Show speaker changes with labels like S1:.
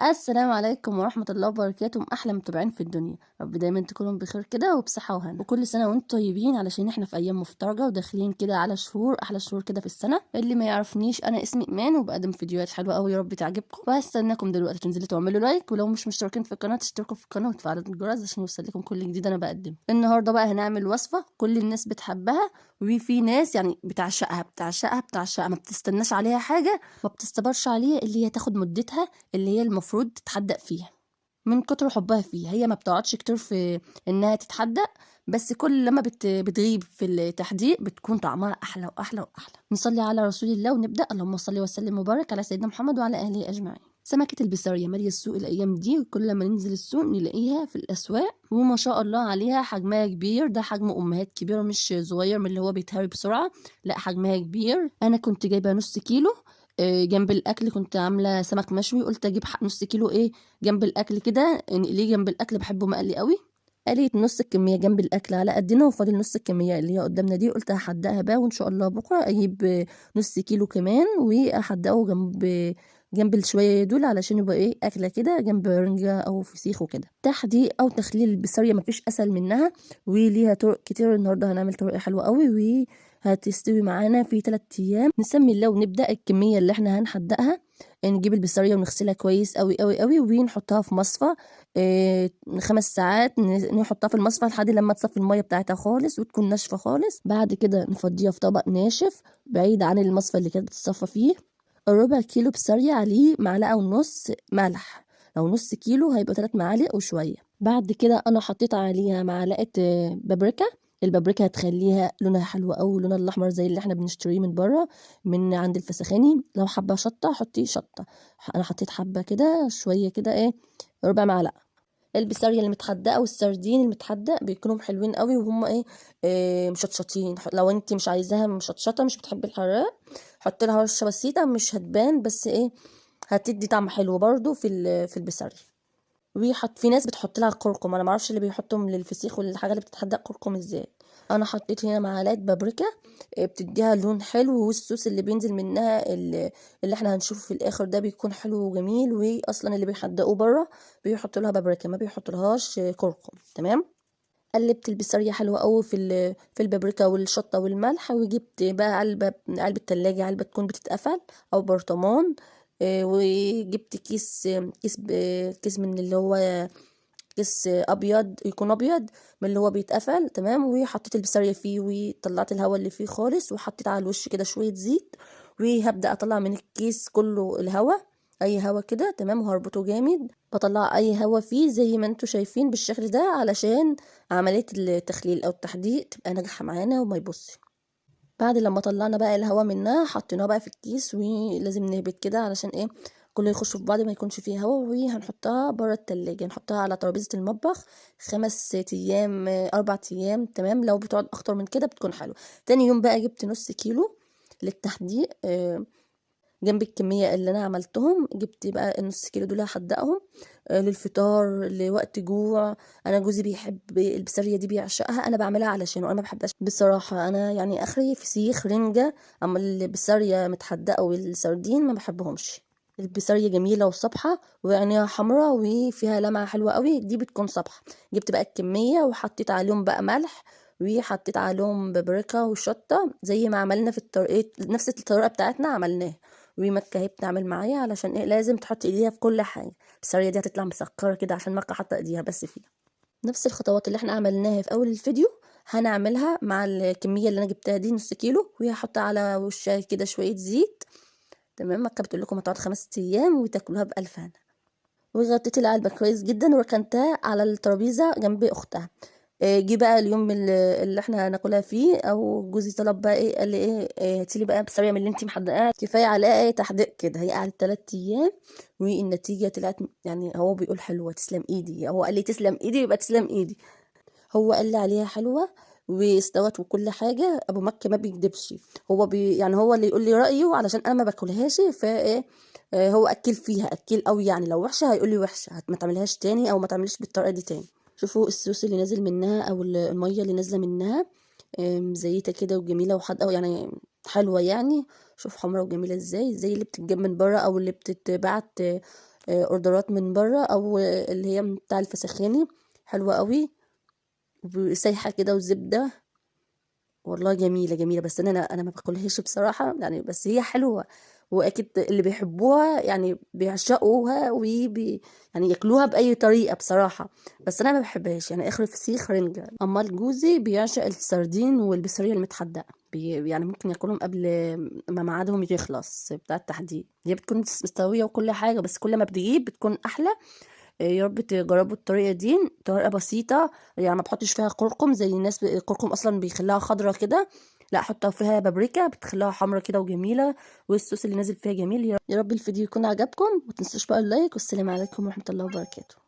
S1: السلام عليكم ورحمة الله وبركاته، أحلى متابعين في الدنيا. رب دايما تكونوا بخير كده وبصحة وهنا، وكل سنة وانتم طيبين علشان احنا في أيام مفترجة وداخلين كده على شهور أحلى شهور كده في السنة. اللي ما يعرفنيش، أنا اسمي إيمان وبقدم فيديوهات حلوة أوي، يا رب تعجبكم. وهستناكم دلوقتي تنزلوا تعملوا لايك، ولو مش مشتركين في القناة تشتركوا في القناة وتفعلوا الجرس عشان يوصلكم كل جديد أنا بقدمه. النهاردة بقى هنعمل وصفة كل الناس بتحبها، وفي ناس يعني بتعشقها ما بتستناش عليها حاجة، ما بتستبرش عليها، اللي هي تاخد مدتها، اللي هي المفروض تتحدق فيها من كتر حبها فيها. هي ما بتقعدش كتير في انها تتحدق، بس كل لما بتغيب في التحديق بتكون طعمها احلى واحلى واحلى. نصلي على رسول الله ونبدا. اللهم صل وسلم وبارك على سيدنا محمد وعلى اهله اجمعين. سمكة البسارية مالية السوق الأيام دي، وكل لما ننزل السوق نلاقيها في الأسواق، وما شاء الله عليها حجمها كبير. ده حجم أمهات كبيرة، مش صغير من اللي هو بيتهري بسرعة، لا حجمها كبير. أنا كنت جايبة نص كيلو. جنب الأكل كنت عاملة سمك مشوي، قلت أجيب نص كيلو جنب الاكل كده، ليه جنب الاكل بحبه مقلي قوي. قليت نص الكميه جنب الاكل على قدنا، وفاضل نص الكميه اللي هي قدامنا دي، قلت هحدقها بقى، وان شاء الله بكره اجيب نص كيلو كمان واحدقه جنب الشويه دول، علشان يبقى اكله كده جنب رنجه او فسيخ وكده. تحديق او تخليل البسارية مفيش اسهل منها، وليها طرق كتير. النهارده هنعمل طريقه حلوه قوي وهتستوي معانا في 3 ايام. نسمي الله ونبدا. الكميه اللي احنا هنحدقها، نجيب البسارية ونغسلها كويس قوي قوي قوي، ونحطها في مصفى 5 ساعات. نحطها في المصفى لحد لما تصفي المية بتاعتها خالص وتكون ناشفة خالص. بعد كده نفضيها في طبق ناشف بعيد عن المصفى اللي كانت بتتصفى فيه. الربع كيلو بسارية عليه معلقة ونص ملح، لو نص كيلو هيبقى 3 معالق وشوية. بعد كده انا حطيت عليها معلقة بابريكا. البابريكا هتخليها لونها حلو قوي، لونها الاحمر زي اللي احنا بنشتريه من بره من عند الفسخاني. لو حابه شطه حطي شطه. انا حطيت حبه كده شويه كده ربع معلقه. البسارية المتحدقه والسردين المتحدق بيكونوا حلوين قوي، وهم مشطشطين. لو انت مش عايزاها مشطشطه، مش بتحبي الحراق، حطي لها رشه بسيطه مش هتبان، بس هتدي طعم حلو برضو في البسارية. في ناس بتحط لها كركم، انا معرفش اللي بيحطهم للفسيخ والحاجه اللي بتتحدق كركم ازاي. انا حطيت هنا معلقه بابريكا، بتديها لون حلو، والصوص اللي بينزل منها اللي احنا هنشوفه في الاخر ده بيكون حلو وجميل. واصلا اللي بيحدقوه بره بيحطوا لها بابريكا، ما بيحطوا لهاش كركم. تمام. قلبت البسارية حلوة قوي في البابريكا والشطة والملح، وجبت بقى علبة تلاجة، علبة تكون بتتقفل أو برطمان. وجبت كيس من اللي هو كيس أبيض، يكون أبيض من اللي هو بيتقفل. تمام. وحطيت البسارية فيه وطلعت الهواء اللي فيه خالص، وحطيت على الوش كده شوية زيت، وهبدأ أطلع من الكيس كله الهواء، اي هوا كده. تمام. وهربطه جامد، بطلع اي هوا فيه زي ما انتوا شايفين بالشكل ده، علشان عملية التخليل او التحديق تبقى ناجحة معانا وما يبص. بعد لما طلعنا بقى الهوا منها، حطيناه بقى في الكيس، ولازم نهبط كده علشان كله يخش في بعض، ما يكونش فيه هوا. وهنحطها بره التلاجة، نحطها على ترابيزة المطبخ 5 ايام 4 ايام. تمام. لو بتقعد اكتر من كده بتكون حلوة. تاني يوم بقى جبت نص كيلو للتحديق. جنب الكمية اللي أنا عملتهم، جبت بقى النص كيلو دول هحدقهم للفطار لوقت جوع. أنا جوزي بيحب البسارية دي، بيعشقها، أنا بعملها علشانه، أنا ما بحبهاش بصراحة. أنا يعني آخري فسيخ رنجة، أما البسارية متحدقة والسردين ما بحبهمش. البسارية جميلة وصبحة وعينيها حمرا وفيها لمعة حلوة قوي، دي بتكون صبحة. جبت بقى الكمية وحطيت عليهم بقى ملح، وحطيت عليهم بابريكا وشطة زي ما عملنا في الطريقة، نفس الطريقة بتاعتنا عملناها. ومكة هي بتعمل معايا علشان لازم تحط ايديها في كل حاجة. السرية دي هتطلع مسكرة كده عشان مكة حاطة ايديها بس فيها. نفس الخطوات اللي احنا عملناها في اول الفيديو هنعملها مع الكمية اللي انا جبتها دي نص كيلو، وهحط على وشها كده شوية زيت. تمام. مكة بتقول لكم هتقعد 5 ايام وتاكلوها بألف هنا. وغطيت العلبة كويس جدا وركنتها على الترابيزة جنب اختها. جه بقى اليوم اللي احنا هناكلها فيه، او جوزي طلب بقى قال لي هاتيلي بقى بسرية من اللي انتي محدقاه، كفايه عليها تحديق كده. هي قعدت 3 ايام والنتيجه طلعت، يعني هو بيقول حلوه تسلم ايدي، هو قال لي تسلم ايدي يبقى تسلم ايدي. هو قال لي عليها حلوه واستوت وكل حاجه. ابو مكه ما بيكدبش، هو يعني هو اللي يقول لي رايه علشان انا ما باكلهاش. فايه هو اكل فيها اكل قوي، يعني لو وحشه هيقول لي وحشه، ما تعملهاش تاني او ما تعمليش بالطريقه دي تاني. شوفوا الصوص اللي نازل منها او الميه اللي نازله منها، مزيته كده وجميله وحادقه يعني، حلوه يعني. شوف حمرا وجميله ازاي، زي اللي بتتجاب من بره او اللي بتتبعت اوردرات من بره، او اللي هي بتاع الفسخاني، حلوه قوي وسايحه كده وزبده، والله جميله جميله. بس انا ما باكلهاش بصراحه يعني، بس هي حلوه، واكيد اللي بيحبوها يعني بيعشقوها يعني ياكلوها باي طريقه بصراحه. بس انا ما بحبهاش يعني، اخر فسيخ رنجه. اما جوزي بيعشق السردين والبسارية المتحدقه، يعني ممكن ياكلهم قبل ما ميعادهم يخلص بتاع التحديد. هي بتكون مستويه وكل حاجه، بس كل ما بتجيب بتكون احلى. يا رب تجربوا الطريقه دي، طريقه بسيطه يعني، ما بحطش فيها كركم زي الناس. الكركم اصلا بيخليها خضرة كده، لا حطها فيها بابريكا بتخليها حمرا كده وجميله، والصوص اللي نازل فيها جميل. يا رب الفيديو يكون عجبكم، ومتنسوش بقى اللايك، والسلام عليكم ورحمه الله وبركاته.